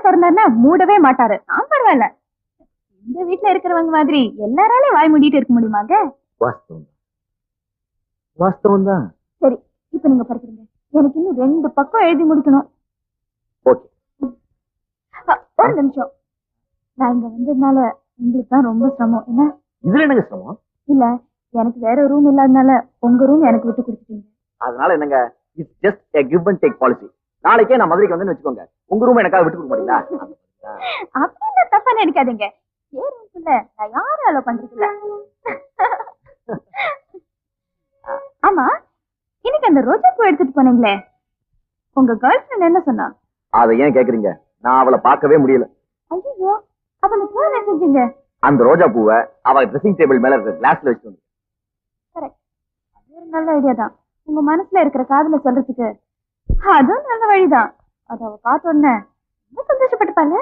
திறந்தாருன்னா மூடவே மாட்டாரு. நான் பரவாயில்ல. இந்த வீட்டுல இருக்கிறவங்க மாதிரி எல்லாராலையும் வாய் மூடிட்டு இருக்க முடியுமாங்க? வாஸ்தவம் வாஸ்தவம் தான். சரி, இப்ப நீங்க படிக்கிறீங்க. எனக்கு இன்னும் 2 பக்கம் எழுதி முடிக்கணும். ஓகே. ஒரு நிமிஷம். நான் இங்க வந்ததுனால உங்களுக்கு தான் ரொம்ப சிரமம். என்ன இதுல என்னங்க சிரமம்? இல்ல, எனக்கு வேற ரூம் இல்லாதனால உங்க ரூம் எனக்கு விட்டு கொடுத்துட்டீங்க. அதனால என்னங்க, it's just a give and take policy. நாளைக்கே நான் மதுரைக்கு வந்தேன்னு வச்சுக்கோங்க, உங்க ரூம் எனக்காக விட்டு கொடுக்க மாட்டீங்களா? அப்படின்னா தப்பா நினைக்காதீங்க. ஏன் ரூம்ல நான் யாரும் அலோ பண்றது இல்ல. ஆமா, இன்னைக்கு அந்த ரோஜா பூ எடுத்துட்டு போனீங்களே, உங்க கேர்ள் ஃபிரெண்ட் என்ன சொன்னா? அதை ஏன் கேக்குறீங்க? நான் அவளை பார்க்கவே முடியல. ஐயோ, அப்ப அந்த பூ என்ன செஞ்சீங்க? அந்த ரோஜா பூவை அவ ட்ரெஸ்ஸிங் டேபிள் மேல இருக்க கிளாஸ்ல வச்சு வந்து. கரெக்ட், அது ஒரு நல்ல ஐடியா தான். உங்க மனசுல இருக்கிற காதல சொல்றதுக்கு அதுவும் நல்ல வழிதான். அத அவ பார்த்த உடனே ரொம்ப சந்தோஷப்பட்டுப்பாங்க.